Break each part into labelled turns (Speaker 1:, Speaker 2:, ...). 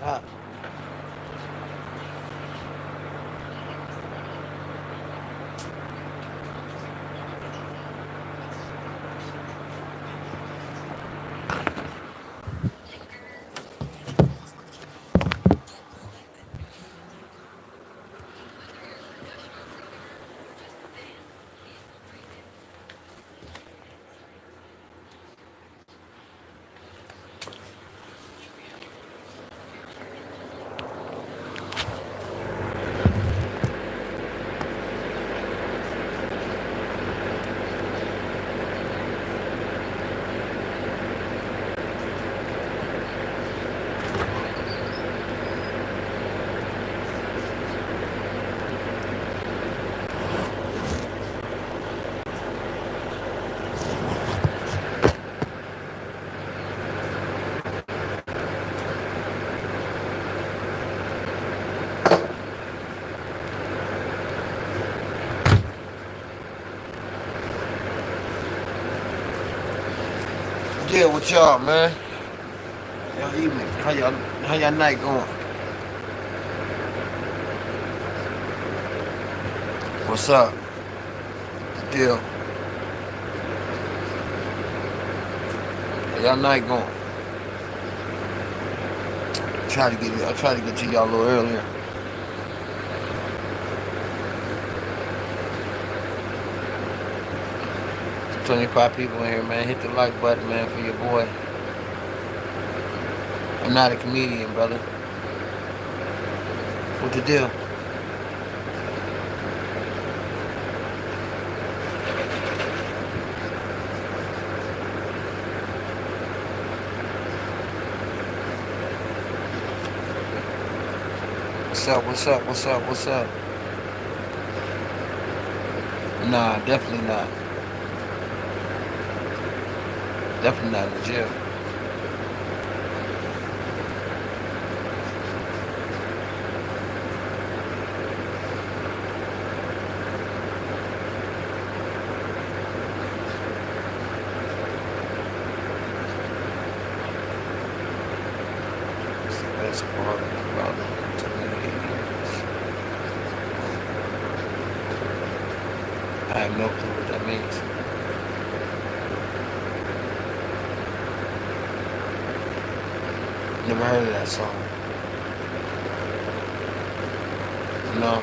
Speaker 1: Ah. Yeah, with y'all, man. Y'all evening. How y'all night going? What's up? The deal. How y'all night going? I try to get to y'all a little earlier. 25 people in here, man. Hit the like button, man, for your boy. I'm not a comedian, brother. What the deal? What's up? What's up? What's up? What's up? Nah, definitely not. Definitely not in jail. That's part about I have no clue what that means. Never heard of that song. No.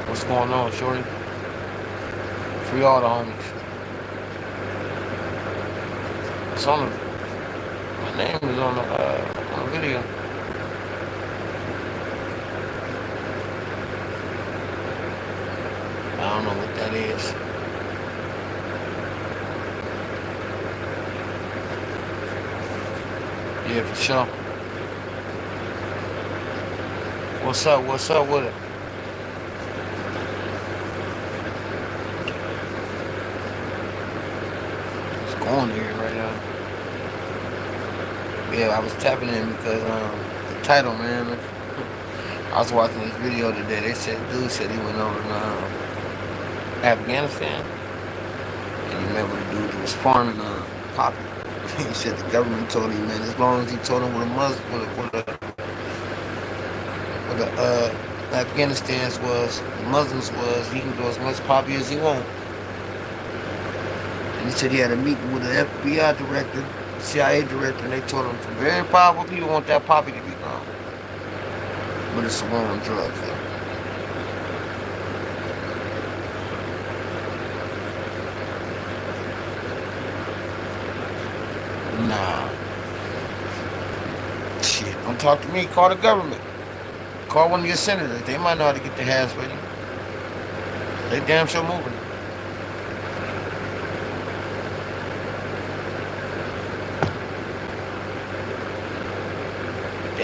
Speaker 1: What's going on, shorty? Free all the homies. It's on the, my name is on the video. I don't know what that is. Yeah, for sure. What's up? What's up with it? It's going here right now. Yeah, I was tapping in because the title, man. I was watching this video today. They said dude said he went over to Afghanistan, and you remember the dude that was farming poppy. He said the government told him, man, as long as he told him what a Muslim, what the Afghanistan's was, the Muslims was, he can grow as much poppy as he wants. And he said he had a meeting with the FBI director, CIA director, and they told him some very powerful people want that poppy to be gone. But it's a war on drugs, though. Nah. Shit, don't talk to me. Call the government. Call one of your senators. They might know how to get their hands ready. They damn sure moving.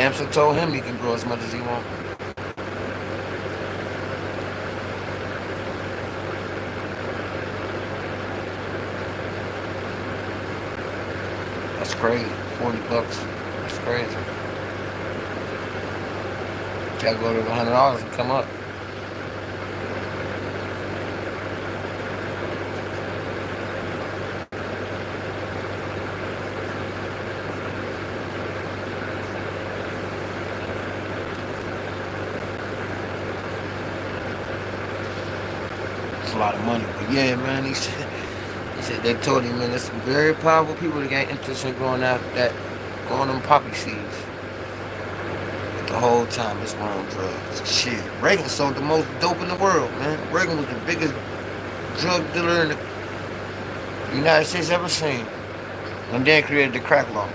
Speaker 1: Amsa told him he can grow as much as he wants. That's crazy. $40. That's crazy. Gotta go to $100 and come up. It's a lot of money. But yeah, man, he said they told him, man, there's some very powerful people that got interest in growing them poppy seeds. The whole time it's wrong drugs. Shit. Reagan sold the most dope in the world, man. Reagan was the biggest drug dealer in the United States ever seen. And then created the crack law.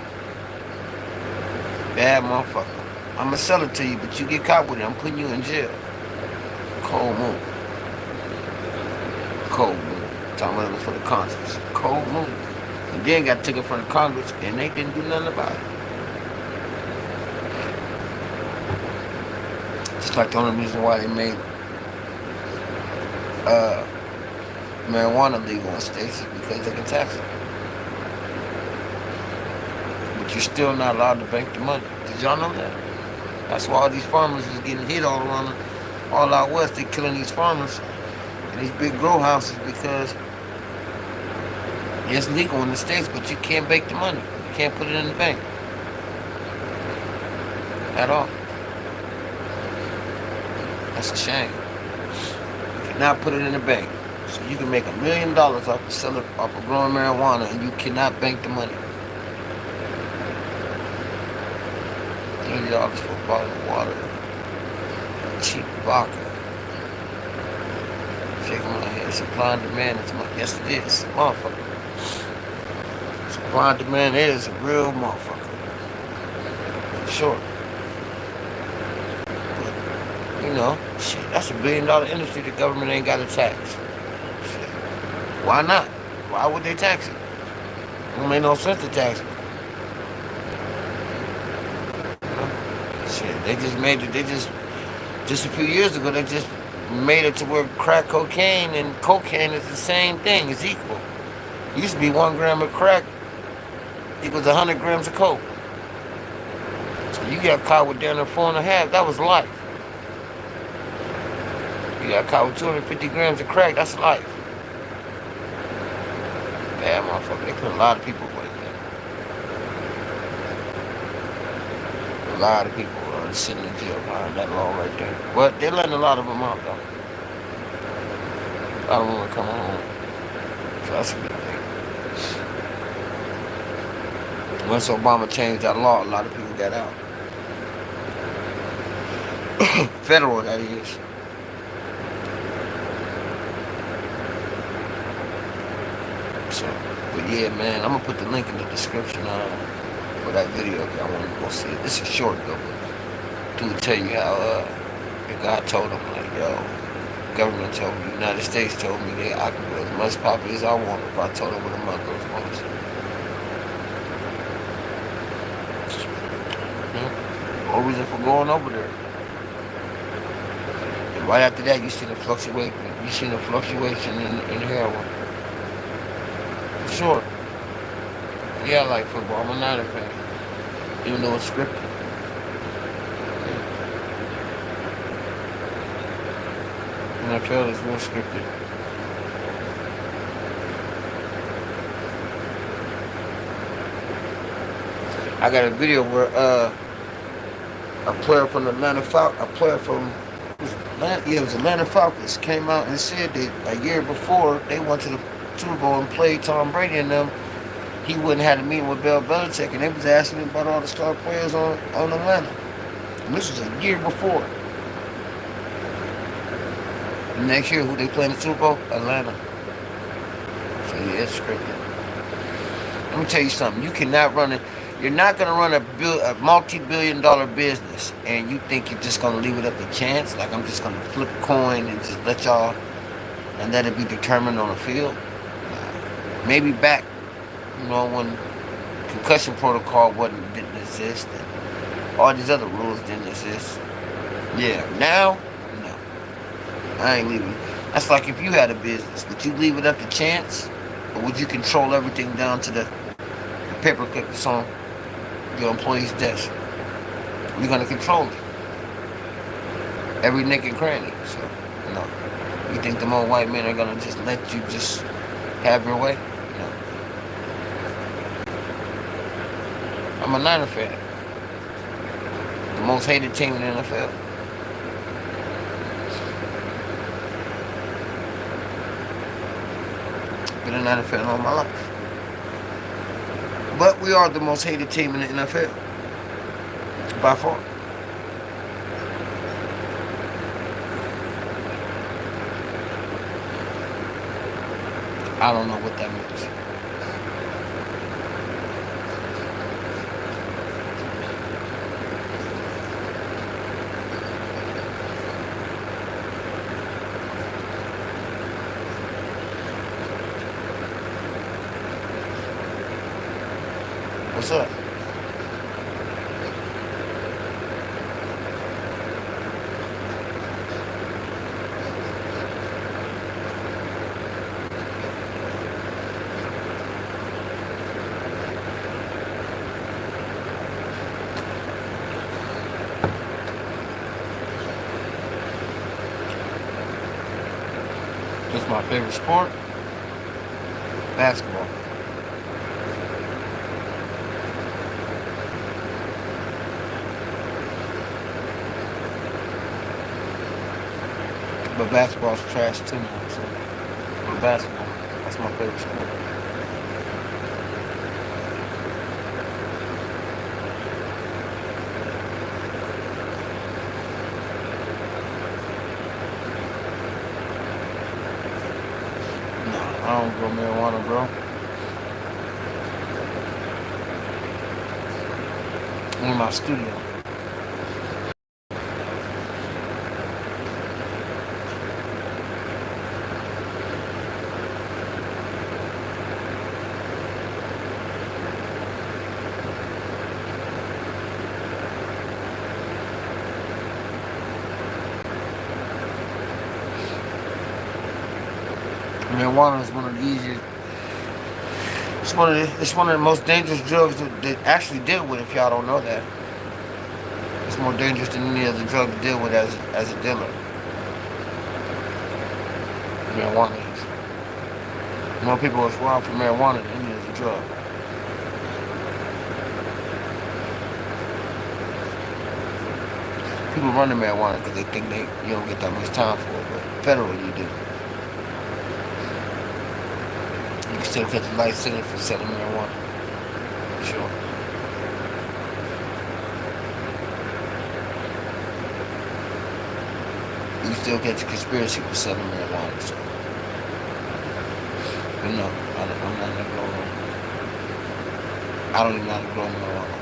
Speaker 1: Bad motherfucker. I'ma sell it to you, but you get caught with it, I'm putting you in jail. Cold move. Cold move. Talking about it for the Congress. Cold move. And then got taken from the Congress and they didn't do nothing about it. It's like the only reason why they made marijuana legal in states is because they can tax it. But you're still not allowed to bank the money. Did y'all know that? That's why all these farmers is getting hit all around, all out west. They're killing these farmers in these big grow houses because it's legal in the states, but you can't bank the money. You can't put it in the bank at all. That's a shame. You cannot put it in the bank. So you can make $1 million off of growing marijuana and you cannot bank the money. $30 for a bottle of water. Cheap vodka. Shaking my head. Supply and demand is my, yes it is. Motherfucker. Supply and demand is a real motherfucker. For sure. You know, shit, that's $1 billion industry the government ain't got to tax. Shit. Why not? Why would they tax it? It don't make no sense to tax it. You know? Shit, they just made it, just a few years ago, they just made it to where crack cocaine and cocaine is the same thing, it's equal. It used to be 1 gram of crack equals 100 grams of coke. So you got caught with down to 4.5, that was life. You got caught with 250 grams of crack, that's life. Bad motherfucker. They put a lot of people away there. A lot of people are sitting in jail behind that law right there. But they're letting a lot of them out though. A lot of them are coming home. So that's a good thing. Once Obama changed that law, a lot of people got out. Federal, that is. So, but yeah, man, I'm gonna put the link in the description for that video if y'all want to go see it. It's a short though, but dude tell you how the guy told him like, yo, government told me, United States told me that I can grow as much poppy as I want if I told them what the month was. No reason for going over there. And right after that, you see the fluctuation. You see the fluctuation in heroin. For sure. Yeah, I like football. I'm a Niner fan. Even though it's scripted. NFL is real scripted. I got a video where a player from the Atlanta Falcons came out and said that a year before they went to the Super Bowl and played Tom Brady and them, he wouldn't have a meeting with Bill Belichick, and they was asking him about all the star players on Atlanta. And this was a year before. And next year, who they play in the Super Bowl? Atlanta. So yeah, it's scripted. Let me tell you something. You cannot run it. You're not going to run a multi-billion-dollar business and you think you're just going to leave it up to chance? Like I'm just going to flip a coin and just let y'all, and let it be determined on the field? Maybe back, when concussion protocol didn't exist. All these other rules didn't exist. Yeah, now, no. I ain't leaving. That's like if you had a business, would you leave it up to chance? Or would you control everything down to the paperclip that's on your employee's desk? You're going to control it. Every nick and cranny. So, no. You think the more white men are going to just let you just have your way? No. I'm a Niner fan. The most hated team in the NFL. Been a Niner fan all my life. But we are the most hated team in the NFL. By far. I don't know what that means. What's up? What's my favorite sport? Basketball. But basketball's trash too now, so. But basketball, that's my favorite sport. No, I don't grow marijuana, bro. I'm in my studio. Marijuana is one of the easiest. It's one of the most dangerous drugs that actually deal with. If y'all don't know that, it's more dangerous than any other drug to deal with as a dealer. Marijuana is. More people are wild for marijuana than any other drug. People run to marijuana because they think you don't get that much time for it, but federally you do. You can still catch a life sentence for selling marijuana. For sure. You can still catch a conspiracy for selling marijuana. So. But no, I'm not gonna grow on. I don't even know how to grow marijuana.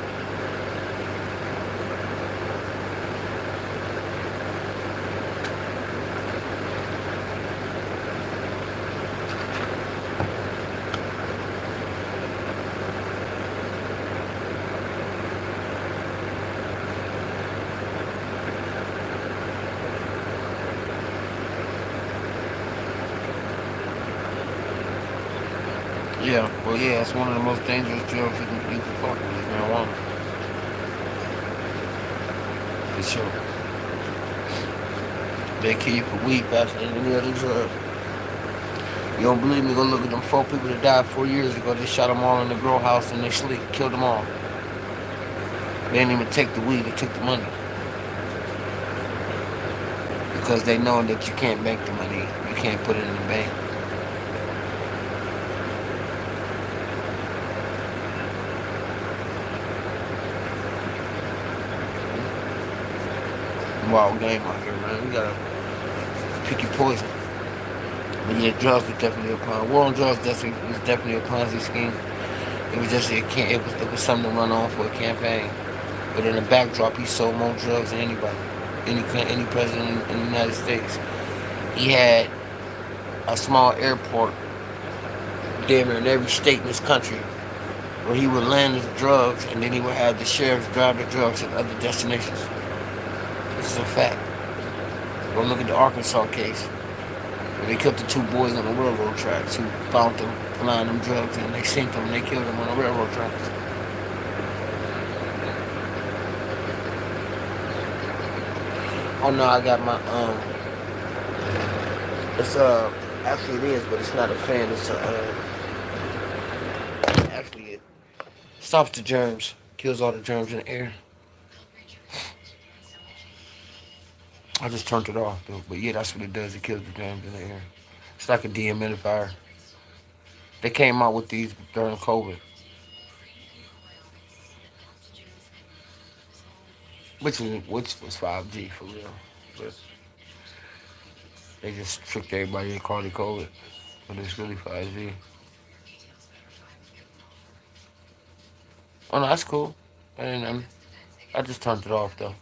Speaker 1: Yeah, well, yeah, it's one of the most dangerous drugs you can fuck with is marijuana. For sure. They kill you for weed faster than any other drug. You don't believe me? Go look at them 4 people that died 4 years ago. They shot them all in the grow house in their sleep, killed them all. They didn't even take the weed, they took the money. Because they know that you can't bank the money. You can't put it in the bank. Wild game out here, man. You gotta pick your poison. But yeah, drugs was definitely a Ponzi. War on drugs was definitely a Ponzi scheme. It was just it was something to run on for a campaign. But in the backdrop, he sold more drugs than anybody, any president in the United States. He had a small airport damn near in every state in this country. where he would land his drugs and then he would have the sheriffs drive the drugs to other destinations. This is a fact. Go look at the Arkansas case where they killed the two boys on the railroad tracks who found them flying them drugs and they sent them and they killed them on the railroad tracks. Oh no, I got my it's actually it is, but it's not a fan. It's actually it stops the germs, kills all the germs in the air. I just turned it off though, but yeah, that's what it does. It kills the germs in the air. It's like a dehumidifier. They came out with these during COVID, which was 5G for real, but they just tricked everybody and called it COVID, but it's really 5G. Oh no, that's cool. And I just turned it off though,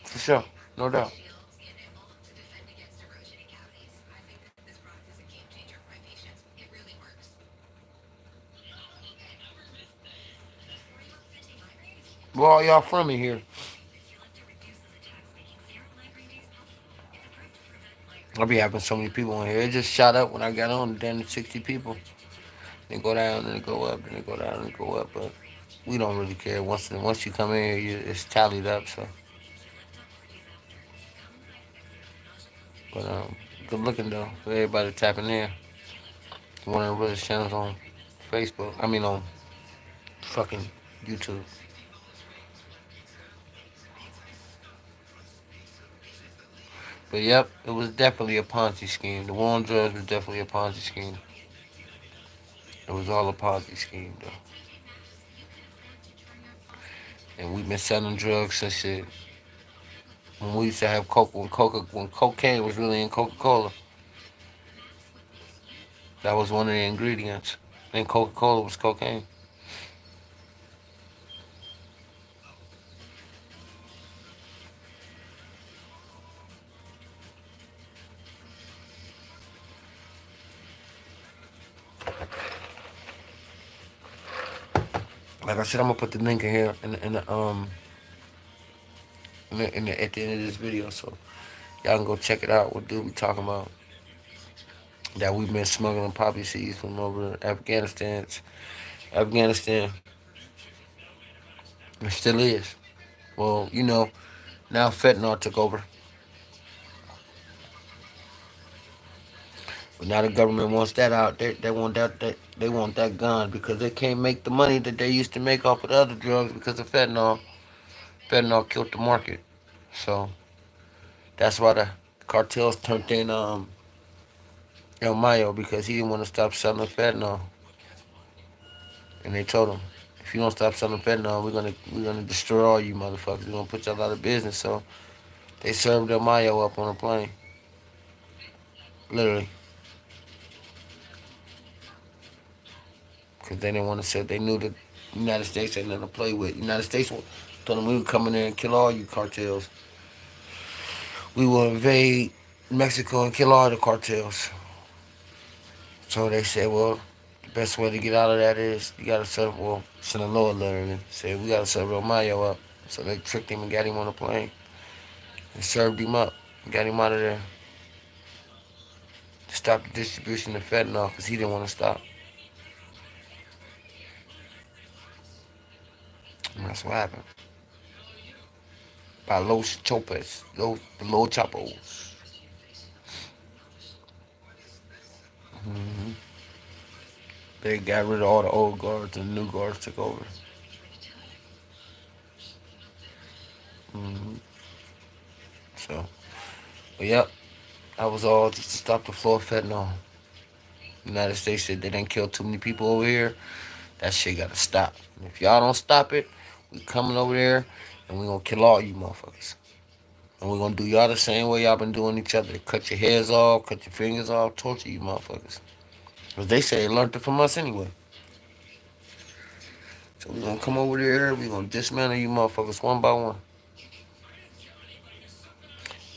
Speaker 1: for sure, no doubt. Where all y'all from in here? I be having so many people in here. It just shot up when I got on. Then 60 people. Then go down, then it go up, then it go down, then it go up. But we don't really care. Once you come in here, it's tallied up. So, but good looking though for everybody tapping in. One of the realest channels on Facebook. I mean on fucking YouTube. But yep, it was definitely a Ponzi scheme. The war on drugs was definitely a Ponzi scheme. It was all a Ponzi scheme though. And we've been selling drugs since it when we used to have coke when cocaine was really in Coca Cola. That was one of the ingredients. And Coca Cola was cocaine. Like I said, I'm gonna put the link in here at the end of this video, so y'all can go check it out. What dude we talking about? That we've been smuggling poppy seeds from over Afghanistan. It still is. Well, now fentanyl took over, but now the government wants that out. They want they want that gone because they can't make the money that they used to make off of the other drugs because of fentanyl. Fentanyl killed the market, so that's why the cartels turned in El Mayo because he didn't want to stop selling fentanyl, and they told him, if you don't stop selling fentanyl, we're gonna destroy all you motherfuckers. We're gonna put y'all out of business. So they served El Mayo up on a plane, literally, because they didn't want to sell. They knew that the United States ain't nothing to play with. The United States told them we would come in there and kill all you cartels. We will invade Mexico and kill all the cartels. So they said, well, the best way to get out of that is you gotta serve. Well, Sinaloa literally said we gotta serve El Mayo up. So they tricked him and got him on a plane and served him up, and got him out of there to stop the distribution of fentanyl because he didn't want to stop. And that's what happened. By Los Chopes, the Los Chapos. They got rid of all the old guards and the new guards took over. hmm So, but yep, that was all just to stop the flow of fentanyl. The United States said they didn't kill too many people over here. That shit gotta stop. And if y'all don't stop it, we coming over there and we gonna kill all you motherfuckers. And we're gonna do y'all the same way y'all been doing each other. Cut your heads off, cut your fingers off, torture you motherfuckers. Cause they say they learned it from us anyway. So we gonna come over there, we gonna dismantle you motherfuckers one by one.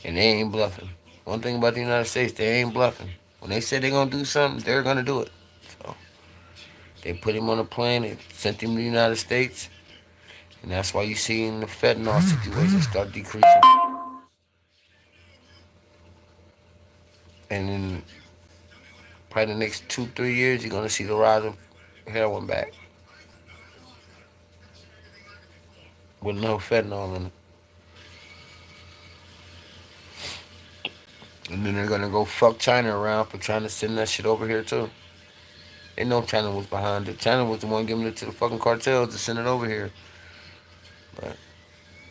Speaker 1: And they ain't bluffing. One thing about the United States, they ain't bluffing. When they say they gonna do something, they're gonna do it. They put him on a plane and sent him to the United States. And that's why you see in the fentanyl situation start decreasing. And in probably the next 2, 3 years, you're gonna see the rise of heroin back with no fentanyl in it. And then they're gonna go fuck China around for trying to send that shit over here too. They know China was behind it. China was the one giving it to the fucking cartels to send it over here. But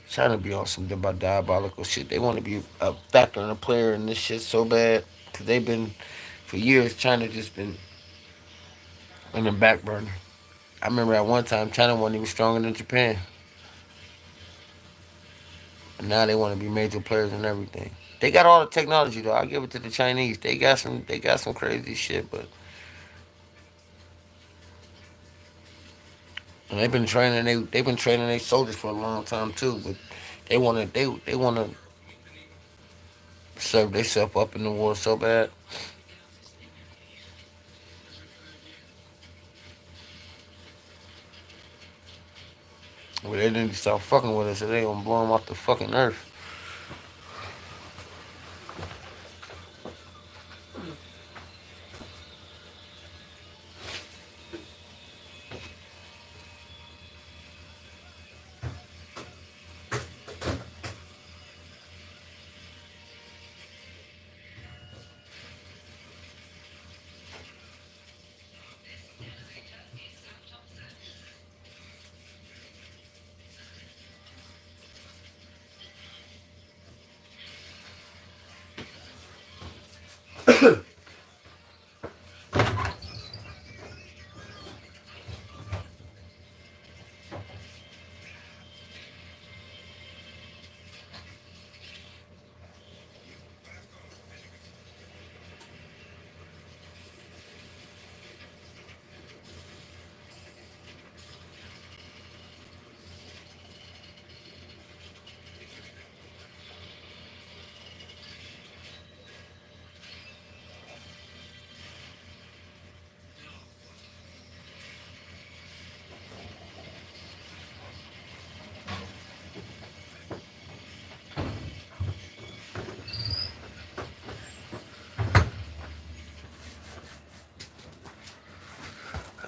Speaker 1: China be on some diabolical shit. They want to be a factor and a player in this shit so bad. Because they've been, for years, China just been in the back burner. I remember at one time, China wasn't even stronger than Japan. And now they want to be major players and everything. They got all the technology though. I give it to the Chinese. They got some crazy shit, but and they've been training their soldiers for a long time too. But they wanna serve themselves up in the war so bad. Well, they need to start fucking with us, or they gonna blow them off the fucking earth.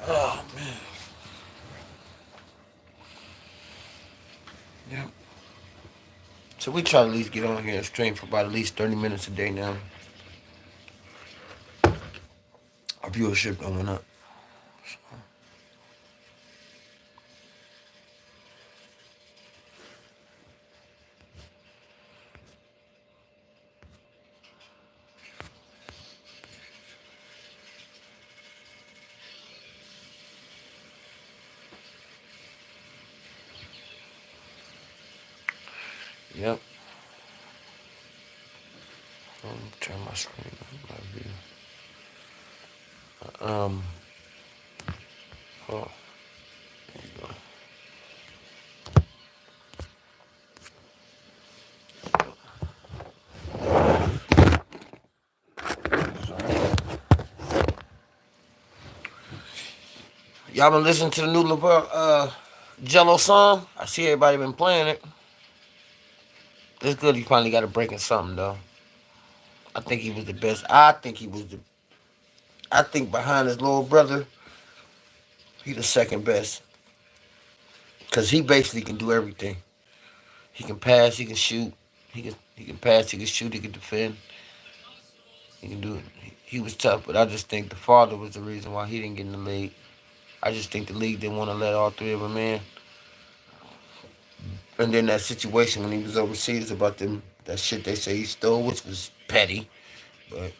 Speaker 1: Oh man. Yeah. So we try to at least get on here and stream for about at least 30 minutes a day now. Our viewership going up. Yep. Turn my screen on. My view. Um. Oh, there you go. Y'all been listening to the new Jello song? I see everybody been playing it. It's good. He finally got a break in something though. I think he was the best. I think behind his little brother, he the second best. Cause he basically can do everything. He can pass. He can shoot. He can pass. He can shoot. He can defend. He can do it. He was tough, but I just think the father was the reason why he didn't get in the league. I just think the league didn't want to let all three of them in. And then that situation when he was overseas about them, that shit they say he stole, which was petty. But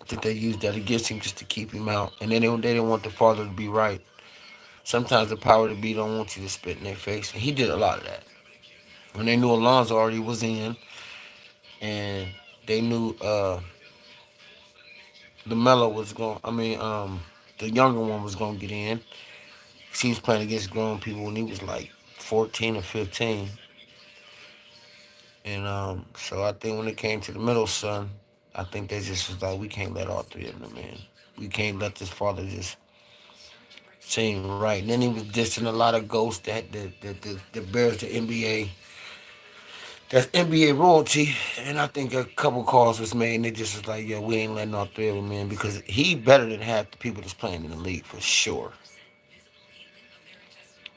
Speaker 1: I think they used that against him just to keep him out. And then they didn't want the father to be right. Sometimes the power to be don't want you to spit in their face. And he did a lot of that. When they knew Alonzo already was in, and they knew the Mello was going, the younger one was going to get in. He was playing against grown people when he was like 14 or 15. And so I think when it came to the middle son, I think they just was like, we can't let all three of them in. We can't let this father just Seemed right. And then he was dissing a lot of ghosts that bears the NBA. That's NBA royalty. And I think a couple calls was made and they just was like, yo, we ain't letting all three of them in because he better than half the people that's playing in the league for sure.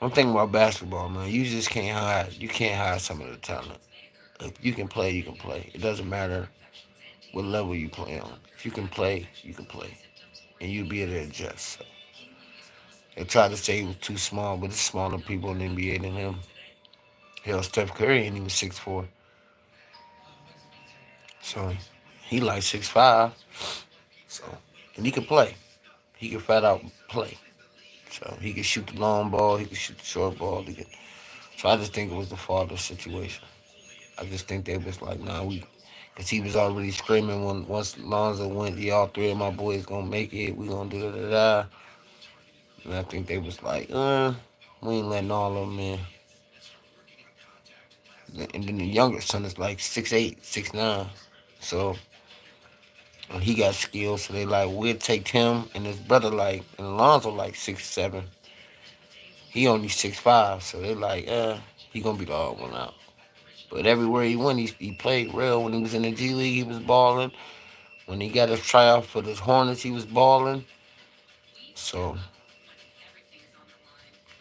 Speaker 1: I'm thinking about basketball, man. You just can't hide. You can't hide some of the talent. If you can play, you can play. It doesn't matter what level you play on. If you can play, you can play. And you'll be able to adjust. So they tried to say he was too small, but there's smaller people in the NBA than him. Hell, Steph Curry ain't even 6'4". So he like 6'5". So and he can play. He can flat out play. So he can shoot the long ball. He can shoot the short ball. So I just think it was the father situation. I just think they was like, nah, because he was already screaming once Lonzo went, yeah, all three of my boys gonna make it. We gonna do da da da. And I think they was like, we ain't letting all of them in. And then the younger son is like 6'8", 6'9". So and he got skills. So they like, we'll take him and his brother like, and Alonzo like 6'7". He only 6'5". So they like, he gonna be the odd one out. But everywhere he went, he played real. When he was in the G League, he was balling. When he got his tryout for the Hornets, he was balling. So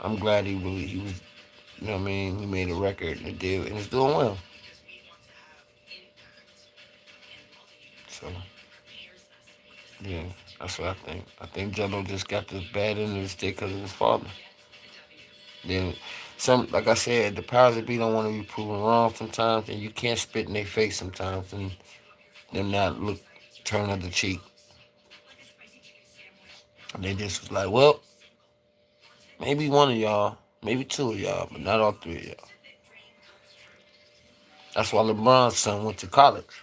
Speaker 1: I'm glad he was, you know what I mean, he made a record and did, and it's doing well. So yeah, that's what I think. I think Jello just got this bad end of the stick because of his father. Then like I said, the powers that be don't want to be proven wrong sometimes, and you can't spit in their face sometimes, and them not turn of the cheek. And they just was like, well, maybe one of y'all, maybe two of y'all, but not all three of y'all. That's why LeBron's son went to college.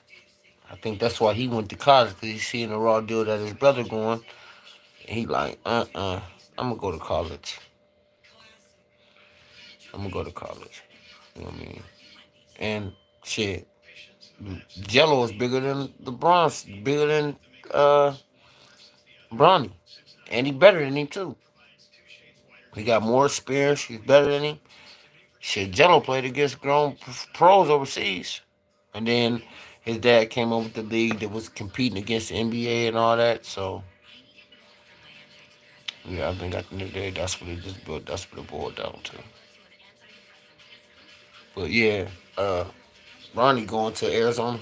Speaker 1: I think that's why he went to college because he's seeing the raw deal that his brother going. And he like, I'm gonna go to college. I'm gonna go to college. You know what I mean? And shit, Jello is bigger than LeBron, bigger than uh Bronny, and he better than him too. He got more experience. He's better than him. Shit, Jello played against grown pros overseas, and then his dad came over with the league that was competing against the NBA and all that. So yeah, I think at the end of the day, that's what it just built. That's what it boiled down to. But yeah, Ronnie going to Arizona,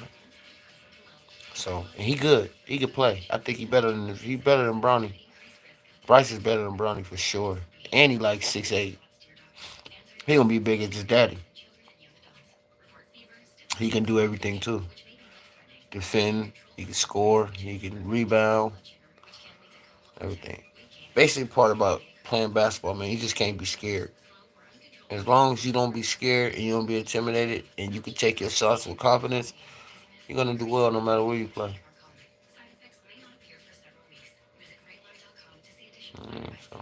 Speaker 1: so and he good. He can play. I think he better than Bronny. Bryce is better than Bronny for sure, and he like 6'8". He gonna be big as his daddy. He can do everything too. Defend. He can score. He can rebound. Everything. Basically, part about playing basketball, man, you just can't be scared. As long as you don't be scared and you don't be intimidated, and you can take your shots with confidence, you're gonna do well no matter where you play. So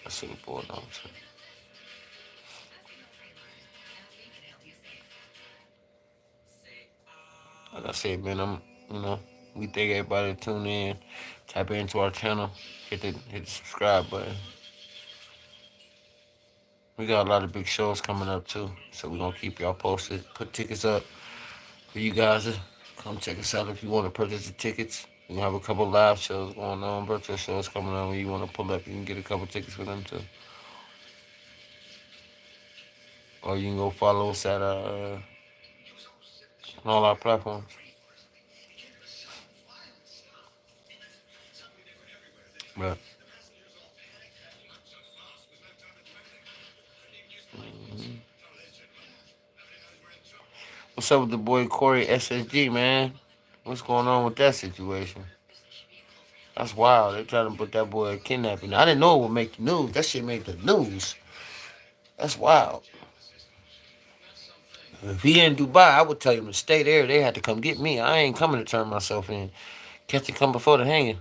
Speaker 1: that's what it boiled down to. Like I said, man, you know, we thank everybody to tune in, tap into our channel, hit the subscribe button. We got a lot of big shows coming up too, so we're gonna keep y'all posted. Put tickets up for you guys to come check us out if you want to purchase the tickets. We have a couple live shows going on, virtual shows coming on. When you want to pull up, you can get a couple tickets for them too. Or you can go follow us at on all our platforms. But what's up with the boy Corey SSG, man? What's going on with that situation? That's wild. They trying to put that boy in kidnapping. I didn't know it would make the news. That shit made the news. That's wild. If he in Dubai, I would tell him to stay there. They had to come get me. I ain't coming to turn myself in. Catch it come before the hanging.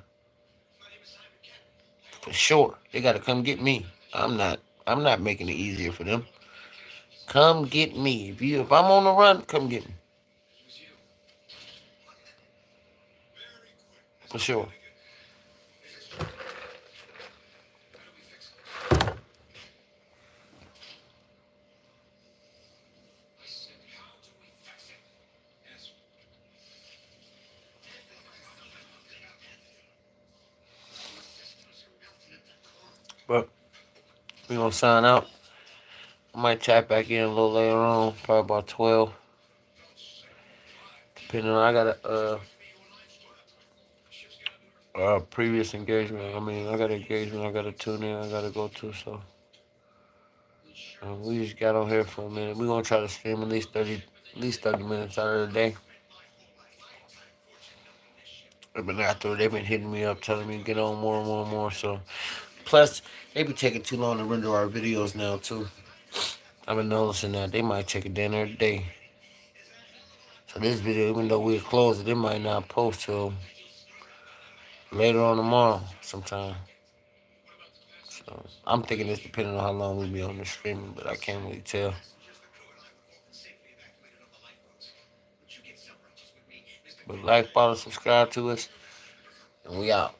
Speaker 1: For sure. They gotta come get me. I'm not making it easier for them. Come get me. If I'm on the run, come get me. For sure. But we gonna sign out. I might tap back in a little later on, probably about 12. Depending on, I got a previous engagement. I mean, I got an engagement I gotta tune in, I gotta go to. So we just got on here for a minute. We gonna try to stream at least 30 minutes out of the day. But after they've been hitting me up, telling me to get on more and more and more. So plus, they be taking too long to render our videos now too. I've been noticing that they might take a day or a day. So this video, even though we're closed, it might not post till later on tomorrow sometime. So I'm thinking it's depending on how long we be on the streaming, but I can't really tell. But like, follow, subscribe to us, and we out.